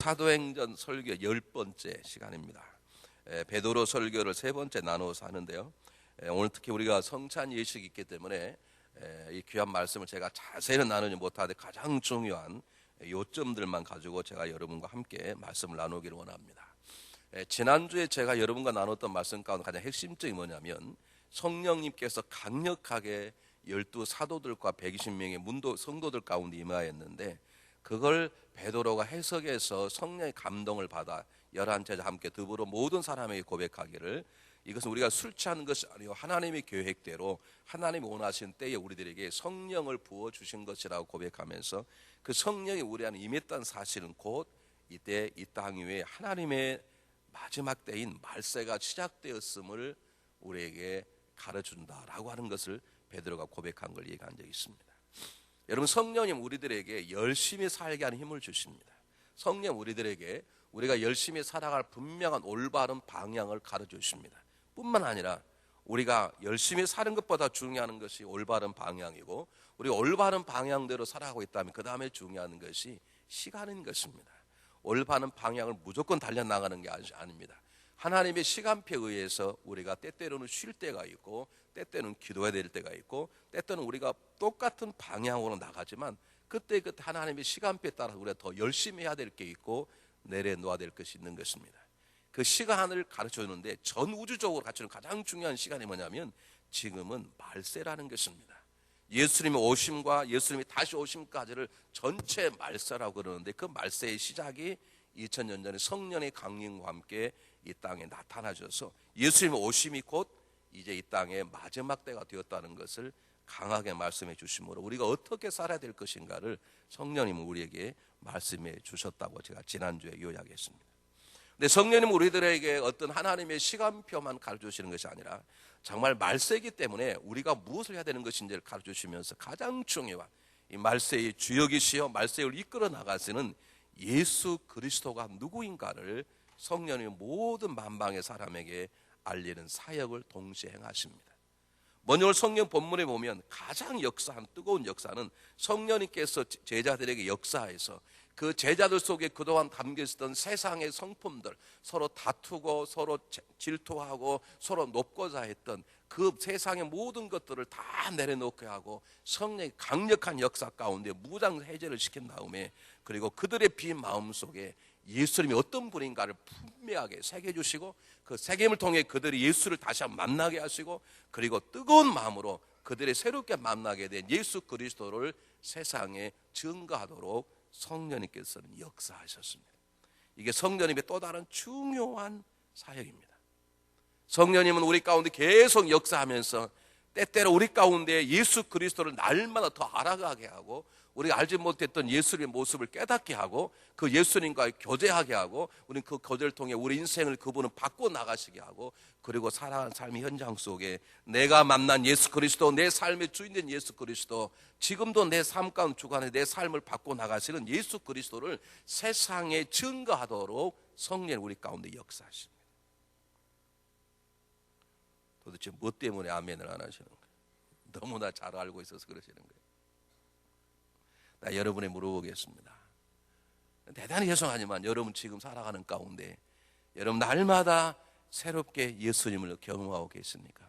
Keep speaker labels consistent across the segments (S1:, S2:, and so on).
S1: 사도행전 설교 10번째 시간입니다. 베드로 설교를 3번째 나누어서 하는데요. 오늘 특히 우리가 성찬 예식이 있기 때문에 이 귀한 말씀을 제가 자세히 나누지 못하되 가장 중요한 요점들만 가지고 제가 여러분과 함께 말씀을 나누기를 원합니다. 지난주에 제가 여러분과 나눴던 말씀 가운데 가장 핵심적인 뭐냐면 성령님께서 강력하게 12 사도들과 120명의 성도들 가운데 임하였는데 그걸 베드로가 해석해서 성령의 감동을 받아 11제자 함께 더불어 모든 사람에게 고백하기를 이것은 우리가 술 취하는 것이 아니요 하나님의 계획대로 하나님이 원하신 때에 우리들에게 성령을 부어주신 것이라고 고백하면서 그 성령이 우리 안에 임했다는 사실은 곧 이때 이 땅 위에 하나님의 마지막 때인 말세가 시작되었음을 우리에게 가르쳐준다라고 하는 것을 베드로가 고백한 걸 얘기한 적이 있습니다. 여러분, 성령님 우리들에게 열심히 살게 하는 힘을 주십니다. 성령 우리들에게 우리가 열심히 살아갈 분명한 올바른 방향을 가르쳐 주십니다. 뿐만 아니라 우리가 열심히 사는 것보다 중요한 것이 올바른 방향이고 우리가 올바른 방향대로 살아가고 있다면 그 다음에 중요한 것이 시간인 것입니다. 올바른 방향을 무조건 달려나가는 게 아닙니다. 하나님의 시간표에 의해서 우리가 때때로는 쉴 때가 있고 때때는 기도해야 될 때가 있고 때때는 우리가 똑같은 방향으로 나가지만 그때 하나님의 시간표에 따라 우리가 더 열심히 해야 될 게 있고 내려놓아야 될 것이 있는 것입니다. 그 시간을 가르쳐 주는데 전 우주적으로 갖추는 가장 중요한 시간이 뭐냐면 지금은 말세라는 것입니다. 예수님의 오심과 예수님이 다시 오심까지를 전체 말세라고 그러는데 그 말세의 시작이 2000년 전에 성령의 강림과 함께 이 땅에 나타나셔서 예수님의 오심이 곧 이제 이 땅의 마지막 때가 되었다는 것을 강하게 말씀해 주심으로 우리가 어떻게 살아야 될 것인가를 성령님은 우리에게 말씀해 주셨다고 제가 지난주에 요약했습니다. 근데 성령님은 우리들에게 어떤 하나님의 시간표만 가르쳐 주시는 것이 아니라 정말 말세이기 때문에 우리가 무엇을 해야 되는 것인지를 가르쳐 주시면서 가장 중요한 이 말세의 주역이시여 말세를 이끌어 나가시는 예수 그리스도가 누구인가를 성령님이 모든 만방의 사람에게 알리는 사역을 동시에 행하십니다. 먼저 오늘 성령 본문에 보면 가장 역사한 뜨거운 역사는 성령님께서 제자들에게 역사해서 그 제자들 속에 그동안 담겨있었던 세상의 성품들, 서로 다투고 서로 질투하고 서로 높고자 했던 그 세상의 모든 것들을 다 내려놓게 하고 성령의 강력한 역사 가운데 무장 해제를 시킨 다음에 그리고 그들의 빈 마음 속에 예수님이 어떤 분인가를 분명하게 새겨주시고 그 새김을 통해 그들이 예수를 다시 한번 만나게 하시고 그리고 뜨거운 마음으로 그들이 새롭게 만나게 된 예수 그리스도를 세상에 증거하도록 성령님께서는 역사하셨습니다. 이게 성령님의 또 다른 중요한 사역입니다. 성령님은 우리 가운데 계속 역사하면서 때때로 우리 가운데 예수 그리스도를 날마다 더 알아가게 하고 우리가 알지 못했던 예수님의 모습을 깨닫게 하고 그 예수님과 교제하게 하고 우리는 그 교제를 통해 우리 인생을 그분은 바꿔 나가시게 하고 그리고 살아가는 삶의 현장 속에 내가 만난 예수 그리스도 내 삶의 주인된 예수 그리스도 지금도 내 삶 가운데 주관해 내 삶을 바꿔 나가시는 예수 그리스도를 세상에 증거하도록 성령이 우리 가운데 역사하십니다. 도대체 무엇 때문에 아멘을 안 하시는 거예요? 너무나 잘 알고 있어서 그러시는 거예요. 나 여러분에 물어보겠습니다. 대단히 죄송하지만 여러분 지금 살아가는 가운데 여러분 날마다 새롭게 예수님을 경험하고 계십니까?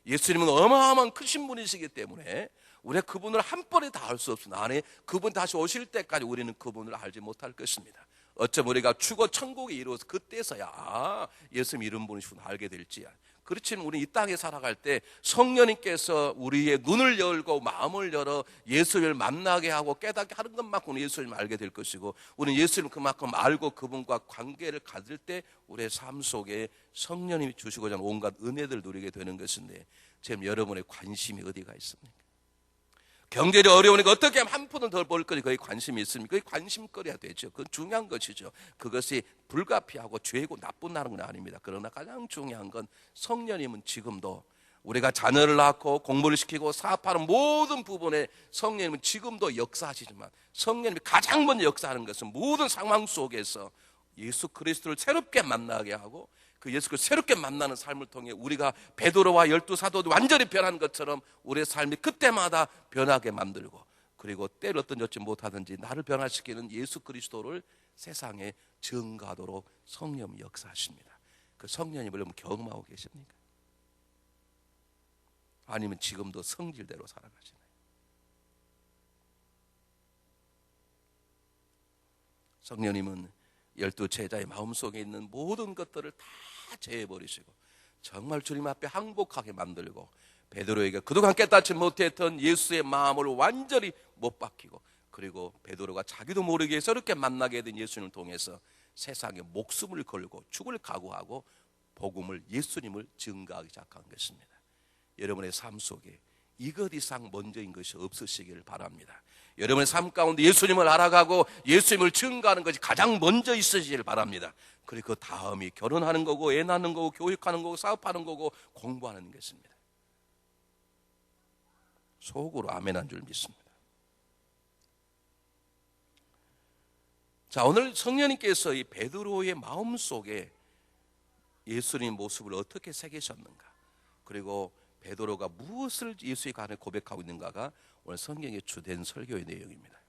S1: 예수님은 어마어마한 크신 분이시기 때문에 우리가 그분을 한 번에 다 알 수 없으나 안에 그분 다시 오실 때까지 우리는 그분을 알지 못할 것입니다. 어쩜 우리가 죽어 천국에 이르러서 그때서야 예수님 이런 분이시구나 알게 될지. 그렇지만 우리 이 땅에 살아갈 때 성령님께서 우리의 눈을 열고 마음을 열어 예수님을 만나게 하고 깨닫게 하는 것만큼 예수님을 알게 될 것이고 우리는 예수님을 그만큼 알고 그분과 관계를 가질 때 우리의 삶 속에 성령님이 주시고자 하는 온갖 은혜들을 누리게 되는 것인데 지금 여러분의 관심이 어디가 있습니까? 경제를 어려우니까 어떻게 하면 한 푼을 더 벌 거니 거기에 관심이 있습니까? 그게 관심거리가 되죠. 그건 중요한 것이죠. 그것이 불가피하고 죄고 나쁜 건 아닙니다. 그러나 가장 중요한 건 성령님은 지금도 우리가 자녀를 낳고 공부를 시키고 사업하는 모든 부분에 성령님은 지금도 역사하시지만 성령님이 가장 먼저 역사하는 것은 모든 상황 속에서 예수 그리스도를 새롭게 만나게 하고 그 예수 그리스도를 새롭게 만나는 삶을 통해 우리가 베드로와 12 사도도 완전히 변한 것처럼 우리의 삶이 그때마다 변하게 만들고 그리고 때를 어떤 젖지 못하든지 나를 변화시키는 예수 그리스도를 세상에 증거하도록 성령이 역사하십니다. 그 성령님을 여러분 경험하고 계십니까? 아니면 지금도 성질대로 살아가시나요? 성령님은 12 제자의 마음속에 있는 모든 것들을 다 제해버리시고 정말 주님 앞에 항복하게 만들고 베드로에게 그동안 깨닫지 못했던 예수의 마음을 완전히 못 박히고, 그리고 베드로가 자기도 모르게 저렇게 만나게 된 예수님을 통해서 세상에 목숨을 걸고 죽을 각오하고 복음을, 예수님을 증거하기 시작한 것입니다. 여러분의 삶 속에 이것 이상 먼저인 것이 없으시기를 바랍니다. 여러분의 삶 가운데 예수님을 알아가고 예수님을 증거하는 것이 가장 먼저 있으시기를 바랍니다. 그리고 그 다음이 결혼하는 거고, 애 낳는 거고, 교육하는 거고, 사업하는 거고, 공부하는 것입니다. 속으로 아멘한 줄 믿습니다. 자, 오늘 성령님께서 이 베드로의 마음 속에 예수님의 모습을 어떻게 새기셨는가, 그리고 베드로가 무엇을 예수에 관해 고백하고 있는가가 오늘 성경의 주된 설교의 내용입니다.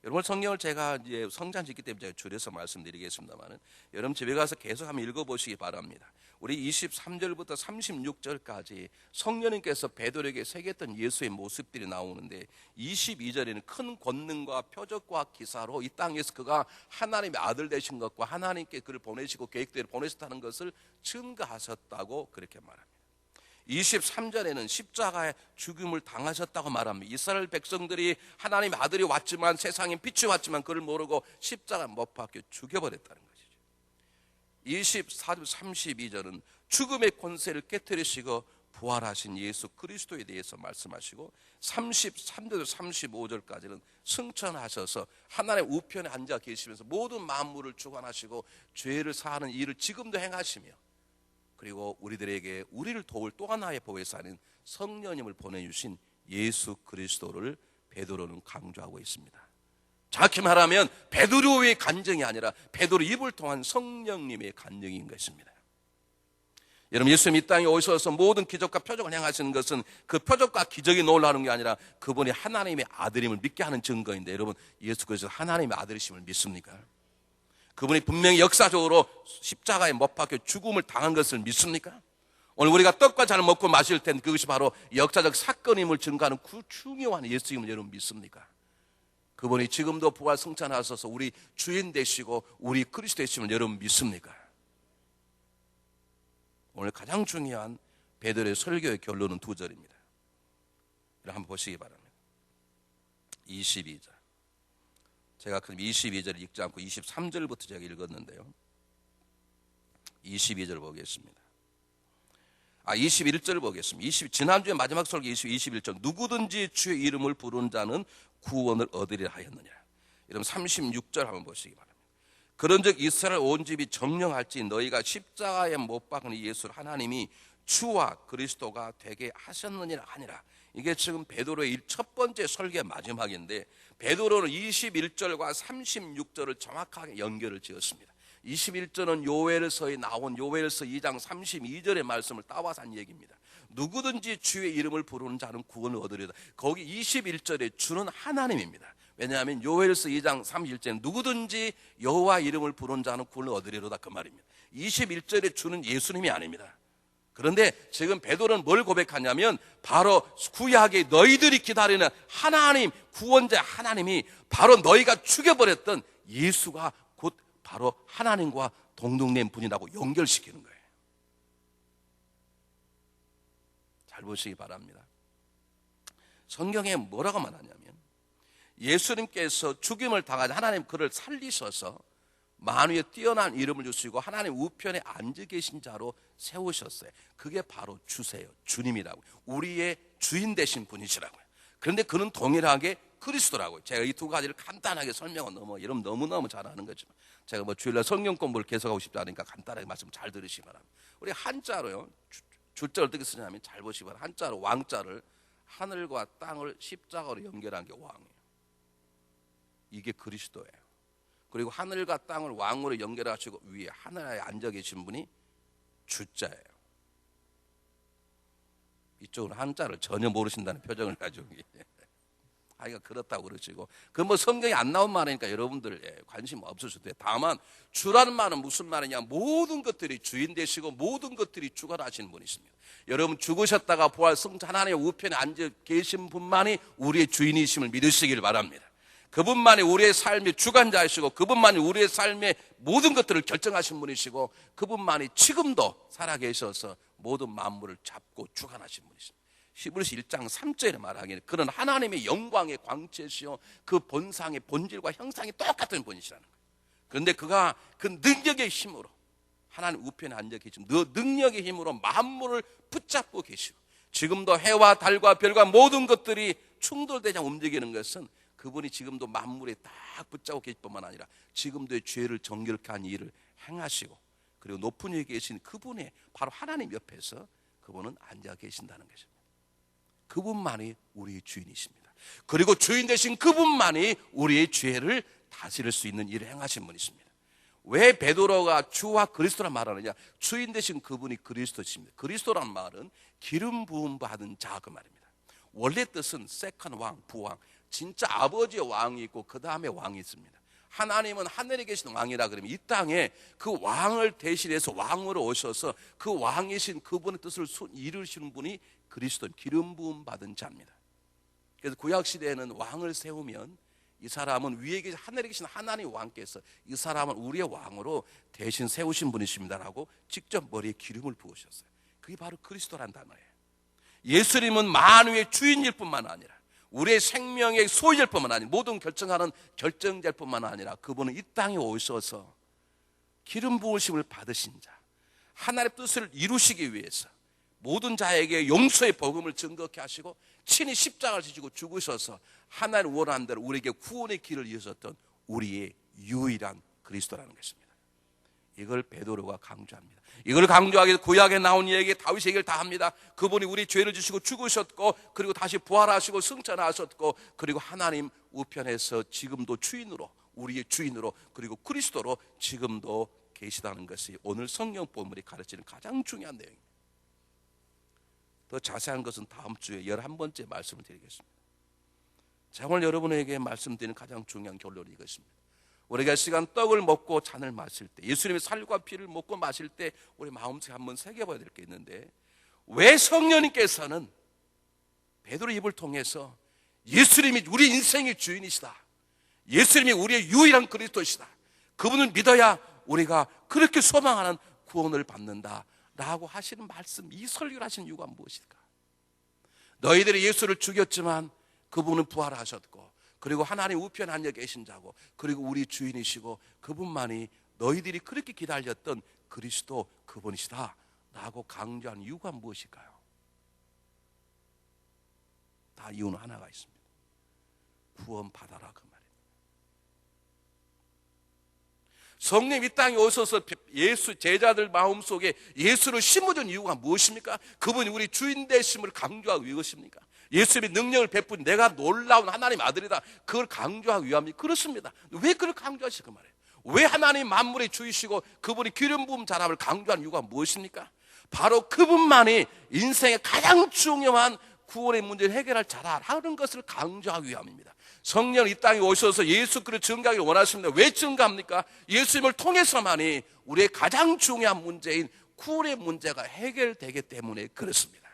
S1: 여러분, 성경을 제가 이제 성장시기 때문에 제가 줄여서 말씀드리겠습니다만, 여러분 집에 가서 계속 한번 읽어보시기 바랍니다. 우리 23절부터 36절까지 성령님께서 베드로에게 새겼던 예수의 모습들이 나오는데, 22절에는 큰 권능과 표적과 기사로 이 땅에서 그가 하나님의 아들 되신 것과 하나님께 그를 보내시고 계획대로 보내셨다는 것을 증거하셨다고 그렇게 말합니다. 23절에는 십자가에 죽임을 당하셨다고 말합니다. 이스라엘 백성들이 하나님의 아들이 왔지만, 세상에 빛이 왔지만 그를 모르고 십자가에 못 박혀 죽여버렸다는 것이죠. 24절 32절은 죽음의 권세를 깨뜨리시고 부활하신 예수 그리스도에 대해서 말씀하시고, 33절 35절까지는 승천하셔서 하나님의 우편에 앉아 계시면서 모든 만물을 주관하시고 죄를 사하는 일을 지금도 행하시며, 그리고 우리들에게 우리를 도울 또 하나의 보혜사인 성령님을 보내주신 예수 그리스도를 베드로는 강조하고 있습니다. 정확히 말하면 베드로의 간증이 아니라 베드로 입을 통한 성령님의 간증인 것입니다. 여러분, 예수님 이 땅에 오셔서 모든 기적과 표적을 행하시는 것은 그 표적과 기적이 놀라는 게 아니라 그분이 하나님의 아들임을 믿게 하는 증거인데, 여러분, 예수 그리스도 하나님의 아들이심을 믿습니까? 그분이 분명히 역사적으로 십자가에 못 박혀 죽음을 당한 것을 믿습니까? 오늘 우리가 떡과 잔을 먹고 마실 텐데 그것이 바로 역사적 사건임을 증거하는 그 중요한 예수님을 여러분 믿습니까? 그분이 지금도 부활 승천하셔서 우리 주인 되시고 우리 그리스도 되심을 여러분 믿습니까? 오늘 가장 중요한 베드로의 설교의 결론은 2절입니다. 한번 보시기 바랍니다. 22절. 제가 그럼 22절을 읽지 않고 23절부터 제가 읽었는데요. 22절 보겠습니다. 21절 보겠습니다. 지난주에 마지막 설교 21절. 누구든지 주의 이름을 부르는 자는 구원을 얻으리라 하였느냐. 여러분 36절 한번 보시기 바랍니다. 그런즉 이스라엘 온 집이 정령할지 너희가 십자가에 못 박은 예수를 하나님이 주와 그리스도가 되게 하셨느니라 하니라. 이게 지금 베드로의 첫 번째 설교의 마지막인데, 베드로는 21절과 36절을 정확하게 연결을 지었습니다. 21절은 요엘서에 나온 요엘서 2장 32절의 말씀을 따와서 한 얘기입니다. 누구든지 주의 이름을 부르는 자는 구원을 얻으리다. 거기 21절에 주는 하나님입니다. 왜냐하면 요엘서 2장 31절은 누구든지 여호와 이름을 부르는 자는 구원을 얻으리로다, 그 말입니다. 21절에 주는 예수님이 아닙니다. 그런데 지금 베드로는 뭘 고백하냐면, 바로 구약의 너희들이 기다리는 하나님, 구원자 하나님이 바로 너희가 죽여버렸던 예수가 곧 바로 하나님과 동등된 분이라고 연결시키는 거예요. 잘 보시기 바랍니다. 성경에 뭐라고 말하냐면, 예수님께서 죽임을 당한 하나님 그를 살리셔서 만유에 뛰어난 이름을 주시고 하나님 우편에 앉아 계신 자로 세우셨어요. 그게 바로 주세요. 주님이라고요. 우리의 주인 되신 분이시라고요. 그런데 그는 동일하게 그리스도라고요. 제가 이 두 가지를 간단하게 설명은 여러분 너무너무 잘 아는 거지만, 제가 주일날 성경 공부를 계속하고 싶지 않으니까 간단하게 말씀 잘 들으시기 바랍니다. 우리 한자로요, 주자 어떻게 쓰냐면, 잘 보시기 바랍니다. 한자로 왕자를 하늘과 땅을 십자가로 연결한 게 왕이에요. 이게 그리스도예요. 그리고 하늘과 땅을 왕으로 연결하시고 위에 하늘에 앉아 계신 분이 주자예요. 이쪽은 한자를 전혀 모르신다는 표정을 가지고 하기가 그렇다고 그러시고, 그 뭐 성경에 안 나온 말이니까 여러분들 관심 없을 수도 돼요. 다만 주라는 말은 무슨 말이냐, 모든 것들이 주인 되시고 모든 것들이 주관을 하시는 분이십니다. 여러분 죽으셨다가 부활 성자 하나님의 우편에 앉아 계신 분만이 우리의 주인이심을 믿으시길 바랍니다. 그분만이 우리의 삶의 주관자이시고 그분만이 우리의 삶의 모든 것들을 결정하신 분이시고 그분만이 지금도 살아계셔서 모든 만물을 잡고 주관하신 분이십니다. 히브리서 1장 3절에 말하기를 그는 하나님의 영광의 광채시요 그 본상의 본질과 형상이 똑같은 분이시라는 거예요. 그런데 그가 그 능력의 힘으로 하나님 우편에 앉아 계시고 그 능력의 힘으로 만물을 붙잡고 계시고 지금도 해와 달과 별과 모든 것들이 충돌되지 않고 움직이는 것은 그분이 지금도 만물에 딱 붙잡고 계실 뿐만 아니라 지금도의 죄를 정결케 한 일을 행하시고 그리고 높은 위에 계신 그분의 바로 하나님 옆에서 그분은 앉아 계신다는 것입니다. 그분만이 우리의 주인이십니다. 그리고 주인 되신 그분만이 우리의 죄를 다스릴 수 있는 일을 행하신 분이십니다. 왜 베드로가 주와 그리스도란 말하느냐? 주인 되신 그분이 그리스도십니다. 그리스도란 말은 기름 부음 받은 자 그 말입니다. 원래 뜻은 세컨 왕, 부왕, 진짜 아버지의 왕이 있고 그 다음에 왕이 있습니다. 하나님은 하늘에 계신 왕이라 그러면 이 땅에 그 왕을 대신해서 왕으로 오셔서 그 왕이신 그분의 뜻을 이루시는 분이 그리스도, 기름 부음 받은 자입니다. 그래서 구약시대에는 왕을 세우면 이 사람은 위에 계신 하늘에 계신 하나님 왕께서 이 사람은 우리의 왕으로 대신 세우신 분이십니다라고 직접 머리에 기름을 부으셨어요. 그게 바로 그리스도란 단어예요. 예수님은 만유의 주인일 뿐만 아니라 우리의 생명의 소유일 뿐만 아니라 모든 결정하는 결정자일 뿐만 아니라 그분은 이 땅에 오셔서 기름 부으심을 받으신 자, 하나님의 뜻을 이루시기 위해서 모든 자에게 용서의 복음을 증거케 하시고 친히 십자가를 지시고 죽으셔서 하나님 원하는 대로 우리에게 구원의 길을 이어졌던 우리의 유일한 그리스도라는 것입니다. 이걸 베드로가 강조합니다. 이걸 강조하기 위해서 구약에 나온 얘기 다윗의 얘기를 다 합니다. 그분이 우리 죄를 지시고 죽으셨고 그리고 다시 부활하시고 승천하셨고 그리고 하나님 우편에서 지금도 주인으로 우리의 주인으로 그리고 그리스도로 지금도 계시다는 것이 오늘 성경 본문이 가르치는 가장 중요한 내용입니다. 더 자세한 것은 다음 주에 11번째 말씀을 드리겠습니다. 제가 오늘 여러분에게 말씀드리는 가장 중요한 결론이 이것입니다. 우리가 시간 떡을 먹고 잔을 마실 때 예수님의 살과 피를 먹고 마실 때 우리 마음속에 한번 새겨봐야 될 게 있는데 왜 성령님께서는 베드로 입을 통해서 예수님이 우리 인생의 주인이시다, 예수님이 우리의 유일한 그리스도시다, 그분을 믿어야 우리가 그렇게 소망하는 구원을 받는다 라고 하시는 말씀, 이 설교를 하신 이유가 무엇일까? 너희들이 예수를 죽였지만 그분은 부활하셨고 그리고 하나님 우편에 앉아 계신 자고 그리고 우리 주인이시고 그분만이 너희들이 그렇게 기다렸던 그리스도 그분이시다 라고 강조한 이유가 무엇일까요? 다 이유는 하나가 있습니다. 구원받아라 그 말입니다. 성령 이 땅에 오셔서 예수 제자들 마음속에 예수를 심어준 이유가 무엇입니까? 그분이 우리 주인 되심을 강조하기 위해서입니까? 예수님의 능력을 베푼 내가 놀라운 하나님 아들이다, 그걸 강조하기 위함이 그렇습니다. 왜 그걸 강조하실까 말이에요? 왜 하나님 만물의 주이시고 그분이 기름 부음 자람을 강조한 이유가 무엇입니까? 바로 그분만이 인생의 가장 중요한 구원의 문제를 해결할 자라는 것을 강조하기 위함입니다. 성령 이 땅에 오셔서 예수 그리스도를 증거하기를 원하십니다. 왜 증거합니까? 예수님을 통해서만이 우리의 가장 중요한 문제인 구원의 문제가 해결되기 때문에 그렇습니다.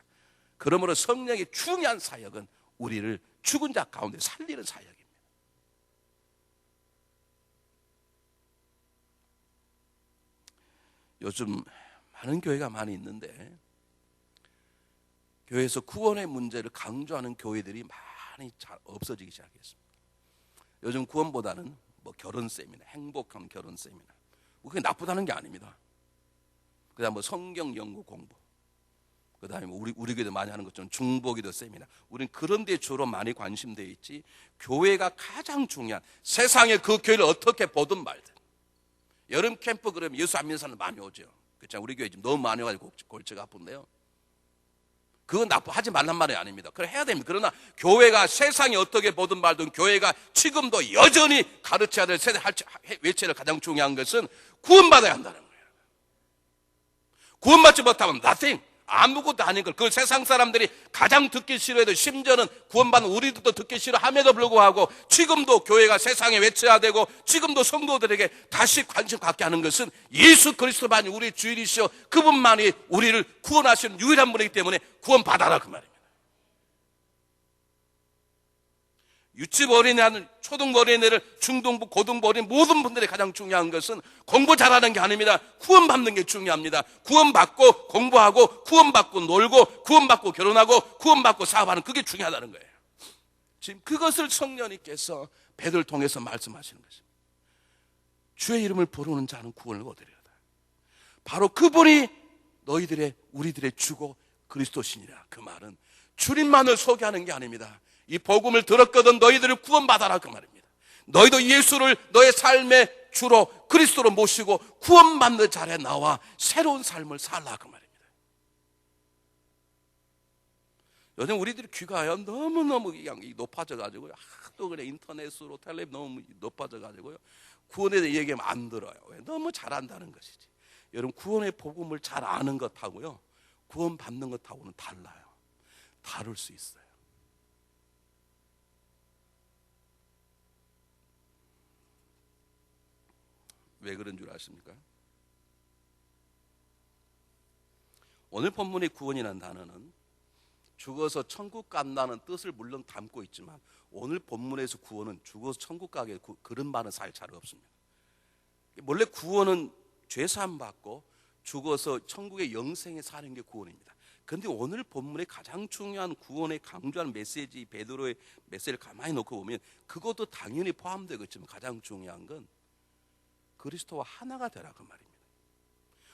S1: 그러므로 성령의 중요한 사역은 우리를 죽은 자 가운데 살리는 사역입니다. 요즘 많은 교회가 많이 있는데 교회에서 구원의 문제를 강조하는 교회들이 많이 잘 없어지기 시작했습니다. 요즘 구원보다는 뭐 결혼 세미나, 행복한 결혼 세미나, 그게 나쁘다는 게 아닙니다. 그다음 뭐 성경 연구 공부, 그다음에 우리 교회도 많이 하는 것처럼 중보기도 세미나, 우리는 그런 데 주로 많이 관심되어 있지 교회가 가장 중요한 세상에 그 교회를 어떻게 보든 말든 여름 캠프 그러면 예수 안 믿는 사람 많이 오죠. 그렇죠? 우리 교회 지금 너무 많이 와가지고 골치가 아픈데요. 그건 하지 말란 말이 아닙니다. 그래 해야 됩니다. 그러나 교회가 세상이 어떻게 보든 말든 교회가 지금도 여전히 가르쳐야 될 세대 외체를 가장 중요한 것은 구원받아야 한다는 거예요. 구원받지 못하면 nothing, 아무것도 아닌 걸, 그 세상 사람들이 가장 듣기 싫어해도, 심지어는 구원받은 우리들도 듣기 싫어함에도 불구하고 지금도 교회가 세상에 외쳐야되고 지금도 성도들에게 다시 관심 갖게 하는 것은 예수 그리스도만이 우리 주인이시오, 그분만이 우리를 구원하시는 유일한 분이기 때문에 구원받아라, 그 말입니다. 유치부 어린애는 초등부 어린애를, 중등부, 고등부 어린애 모든 분들이 가장 중요한 것은 공부 잘하는 게 아닙니다. 구원받는 게 중요합니다. 구원받고 공부하고, 구원받고 놀고, 구원받고 결혼하고, 구원받고 사업하는, 그게 중요하다는 거예요. 지금 그것을 성령님께서 베드로를 통해서 말씀하시는 것입니다. 주의 이름을 부르는 자는 구원을 얻으리로다. 바로 그분이 너희들의, 우리들의 주고 그리스도시니라. 그 말은 주님만을 소개하는 게 아닙니다. 이 복음을 들었거든 너희들을 구원받아라, 그 말입니다. 너희도 예수를 너의 삶의 주로 그리스도로 모시고 구원받는 자리에 나와 새로운 삶을 살라, 그 말입니다. 요즘 우리들이 귀가 너무너무 높아져 가지고요, 또 그래 인터넷으로 텔레비전 너무 높아져 가지고요, 구원에 대해 얘기하면 안 들어요. 왜? 너무 잘한다는 것이지. 여러분, 구원의 복음을 잘 아는 것하고요, 구원받는 것하고는 달라요. 다를 수 있어요. 왜 그런 줄 아십니까? 오늘 본문의 구원이라는 단어는 죽어서 천국 간다는 뜻을 물론 담고 있지만, 오늘 본문에서 구원은 죽어서 천국 가게 그런 말은 사실 잘 없습니다. 원래 구원은 죄사함 받고 죽어서 천국의 영생에 사는 게 구원입니다. 그런데 오늘 본문의 가장 중요한 구원에 강조하는 메시지, 베드로의 메시지를 가만히 놓고 보면 그것도 당연히 포함되겠지만 가장 중요한 건 그리스도와 하나가 되라, 그 말입니다.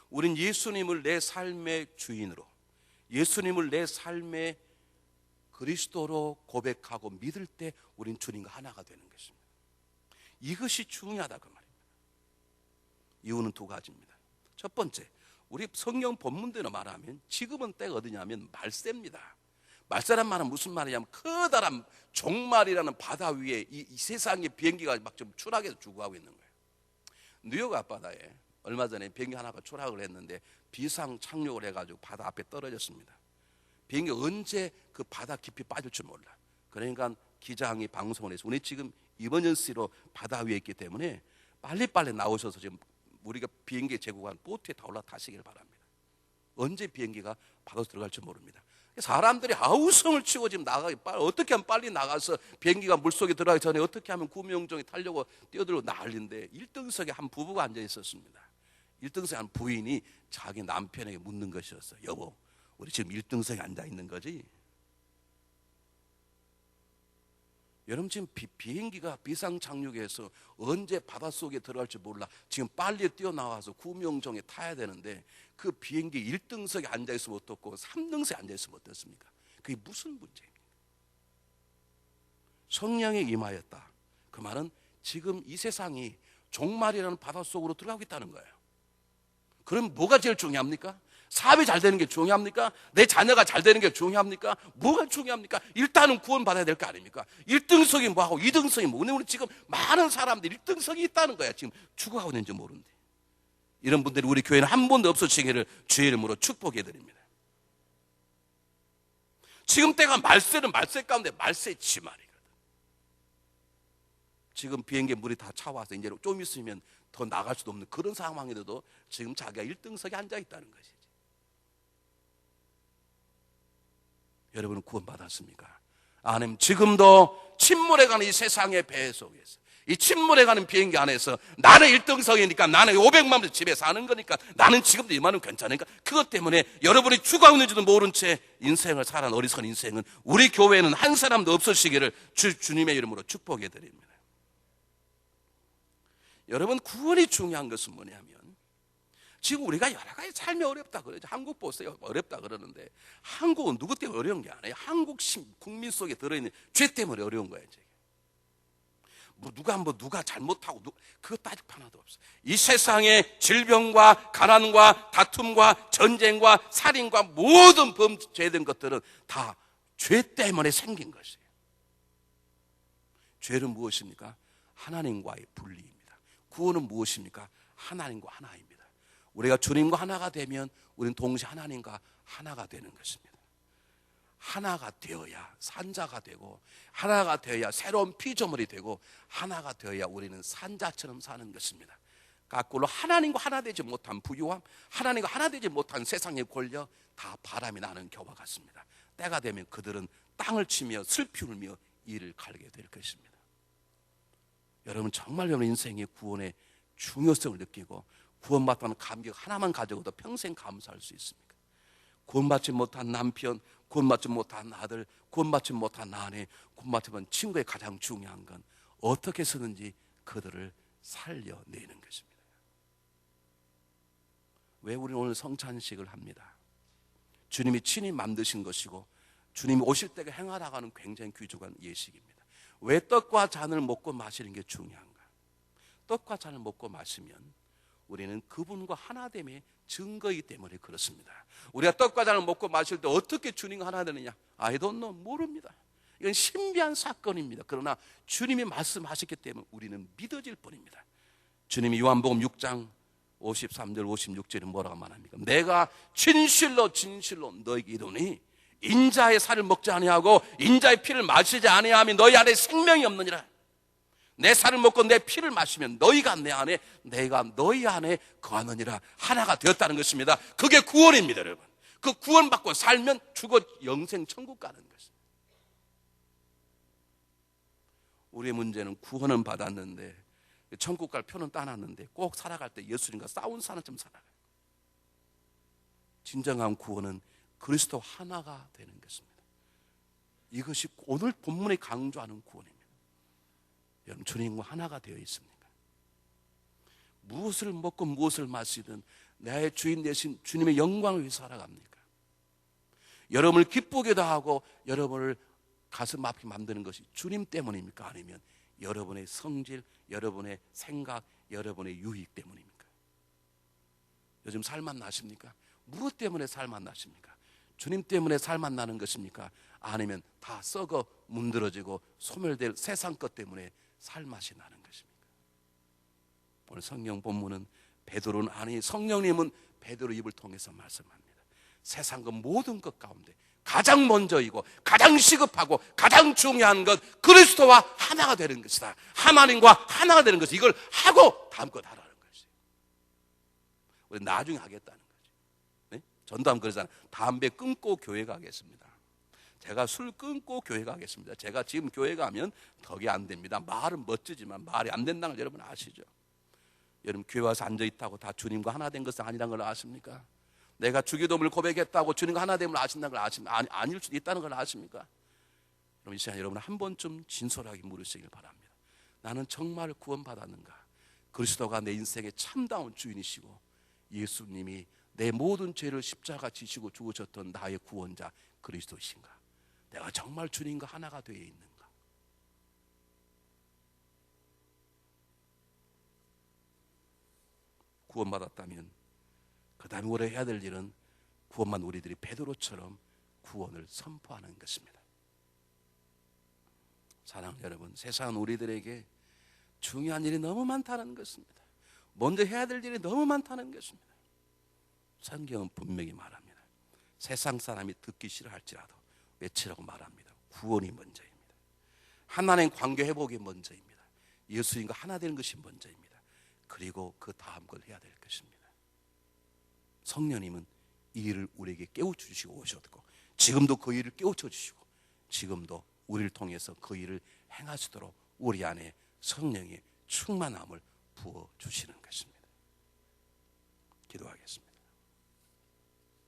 S1: 우린 예수님을 내 삶의 주인으로, 예수님을 내 삶의 그리스도로 고백하고 믿을 때 우린 주님과 하나가 되는 것입니다. 이것이 중요하다, 그 말입니다. 이유는 두 가지입니다. 첫 번째, 우리 성경 본문대로 말하면 지금은 때가 어디냐면 말세입니다. 말세란 말은 무슨 말이냐면 커다란 종말이라는 바다 위에 이 세상의 비행기가 막 좀 추락해서 죽어가고 있는 거예요. 뉴욕 앞바다에 얼마 전에 비행기 하나가 추락을 했는데 비상 착륙을 해가지고 바다 앞에 떨어졌습니다. 비행기 언제 그 바다 깊이 빠질 줄 몰라. 그러니까 기장이 방송을 해서 우리 지금 이머전시로 바다 위에 있기 때문에 빨리빨리 나오셔서 지금 우리가 비행기에 제공한 보트에 다 올라타시길 바랍니다. 언제 비행기가 바다로 들어갈 줄 모릅니다. 사람들이 아우성을 치고 지금 어떻게 하면 빨리 나가서 비행기가 물속에 들어가기 전에 어떻게 하면 구명정에 타려고 뛰어들고 난리인데, 1등석에 한 부부가 앉아 있었습니다. 1등석에 한 부인이 자기 남편에게 묻는 것이었어요. 여보, 우리 지금 1등석에 앉아 있는 거지? 여러분, 지금 비행기가 비상 착륙해서 언제 바닷속에 들어갈지 몰라. 지금 빨리 뛰어나와서 구명정에 타야 되는데 그 비행기 1등석에 앉아있으면 어떻고 3등석에 앉아있으면 어떻습니까? 그게 무슨 문제입니까? 성령에 임하였다. 그 말은 지금 이 세상이 종말이라는 바닷속으로 들어가고 있다는 거예요. 그럼 뭐가 제일 중요합니까? 사업이 잘 되는 게 중요합니까? 내 자녀가 잘 되는 게 중요합니까? 뭐가 중요합니까? 일단은 구원받아야 될 거 아닙니까? 1등석이 뭐하고 2등석이 뭐고, 우리 지금 많은 사람들이 1등석이 있다는 거야. 지금 죽어가고 있는지 모르는데. 이런 분들이 우리 교회는 한 번도 없어지기를 주의 이름으로 축복해 드립니다. 지금 때가 말세는 말세 가운데 말세 지말이거든. 지금 비행기에 물이 다 차와서 이제 좀 있으면 더 나갈 수도 없는 그런 상황인데도 지금 자기가 1등석에 앉아 있다는 것이지. 여러분은 구원받았습니까? 아님 지금도 침몰해가는 이 세상의 배 속에서, 이 침몰해가는 비행기 안에서 나는 1등석이니까, 나는 500만 원 집에 사는 거니까, 나는 지금도 이만은 괜찮으니까, 그것 때문에 여러분이 죽어가고 있는지도 모른 채 인생을 살아는 어리석은 인생은 우리 교회에는 한 사람도 없으시기를 주님의 이름으로 축복해 드립니다. 여러분, 구원이 중요한 것은 뭐냐면, 지금 우리가 여러 가지 삶이 어렵다 그러죠. 한국 보세요. 어렵다 그러는데 한국은 누구 때문에 어려운 게 아니에요. 한국 국민 속에 들어있는 죄 때문에 어려운 거예요. 누가 잘못하고 그거 따질 하나도 없어. 이 세상에 질병과 가난과 다툼과 전쟁과 살인과 모든 범죄된 것들은 다 죄 때문에 생긴 것이에요. 죄는 무엇입니까? 하나님과의 분리입니다. 구원은 무엇입니까? 하나님과 하나입니다. 우리가 주님과 하나가 되면 우리는 동시에 하나님과 하나가 되는 것입니다. 하나가 되어야 산자가 되고, 하나가 되어야 새로운 피조물이 되고, 하나가 되어야 우리는 산자처럼 사는 것입니다. 거꾸로 하나님과 하나 되지 못한 부유함, 하나님과 하나 되지 못한 세상의 권력, 다 바람이 나는 겨와 같습니다. 때가 되면 그들은 땅을 치며 슬피 울며 이를 갈게 될 것입니다. 여러분, 정말 여러분 인생의 구원의 중요성을 느끼고 구원받다는 감격 하나만 가지고도 평생 감사할 수 있습니까? 구원받지 못한 남편, 구원받지 못한 아들, 구원받지 못한 아내, 구원받지 못한 친구의 가장 중요한 건 어떻게 해서든지 그들을 살려내는 것입니다. 왜 우리는 오늘 성찬식을 합니다? 주님이 친히 만드신 것이고 주님이 오실 때가 행하라고 하는 굉장히 귀중한 예식입니다. 왜 떡과 잔을 먹고 마시는 게 중요한가? 떡과 잔을 먹고 마시면 우리는 그분과 하나됨의 증거이기 때문에 그렇습니다. 우리가 떡과 잔을 먹고 마실 때 어떻게 주님과 하나 되느냐? I don't know, 모릅니다. 이건 신비한 사건입니다. 그러나 주님이 말씀하셨기 때문에 우리는 믿어질 뿐입니다. 주님이 요한복음 6장 53절 56절에 뭐라고 말합니까? 내가 진실로 너에게 이르노니 인자의 살을 먹지 아니하고 인자의 피를 마시지 아니하면 너희 안에 생명이 없느니라. 내 살을 먹고 내 피를 마시면 너희가 내 안에, 내가 너희 안에 거하느니라. 하나가 되었다는 것입니다. 그게 구원입니다, 여러분. 그 구원받고 살면 죽어 영생 천국 가는 것입니다. 우리의 문제는 구원은 받았는데 천국 갈 표는 따놨는데 꼭 살아갈 때 예수님과 싸운 사람처럼 살아가요. 진정한 구원은 그리스도 하나가 되는 것입니다. 이것이 오늘 본문에 강조하는 구원입니다. 여러분, 주님과 하나가 되어 있습니까? 무엇을 먹고 무엇을 마시든 나의 주인 되신 주님의 영광을 위해서 살아갑니까? 여러분을 기쁘게도 하고 여러분을 가슴 아프게 만드는 것이 주님 때문입니까? 아니면 여러분의 성질, 여러분의 생각, 여러분의 유익 때문입니까? 요즘 살만 나십니까? 무엇 때문에 살만 나십니까? 주님 때문에 살만 나는 것입니까? 아니면 다 썩어 문드러지고 소멸될 세상 것 때문에 살맛이 나는 것입니까? 오늘 성경 본문은 베드로는 아니, 성령님은 베드로 입을 통해서 말씀합니다. 세상 것 모든 것 가운데 가장 먼저이고 가장 시급하고 가장 중요한 것 그리스도와 하나가 되는 것이다. 하나님과 하나가 되는 것이 이걸 하고 다음 것 하라는 것이에요. 우리 나중에 하겠다는 거지. 네? 전도하면 그러잖아요. 담배 끊고 교회 가겠습니다. 제가 술 끊고 교회 가겠습니다. 제가 지금 교회 가면 덕이 안 됩니다. 말은 멋지지만 말이 안 된다는 걸 여러분 아시죠? 여러분, 교회 와서 앉아있다고 다 주님과 하나 된 것은 아니라는 걸 아십니까? 내가 주기도문을 고백했다고 주님과 하나 됨을 아신다는 걸 아십니까? 아닐 수도 있다는 걸 아십니까? 그럼 이 시간 여러분 한 번쯤 진솔하게 물으시길 바랍니다. 나는 정말 구원받았는가? 그리스도가 내 인생의 참다운 주인이시고 예수님이 내 모든 죄를 십자가 지시고 죽으셨던 나의 구원자 그리스도이신가? 내가 정말 주님과 하나가 되어 있는가? 구원받았다면 그 다음에 우리가 해야 될 일은 구원만 우리들이 베드로처럼 구원을 선포하는 것입니다. 사랑하는 여러분, 세상은 우리들에게 중요한 일이 너무 많다는 것입니다. 먼저 해야 될 일이 너무 많다는 것입니다. 성경은 분명히 말합니다. 세상 사람이 듣기 싫어할지라도 외치라고 말합니다. 구원이 먼저입니다. 하나님 관계 회복이 먼저입니다. 예수님과 하나 되는 것이 먼저입니다. 그리고 그 다음 걸 해야 될 것입니다. 성령님은 이 일을 우리에게 깨우쳐주시고 오셨고 지금도 그 일을 깨우쳐주시고 지금도 우리를 통해서 그 일을 행하시도록 우리 안에 성령의 충만함을 부어주시는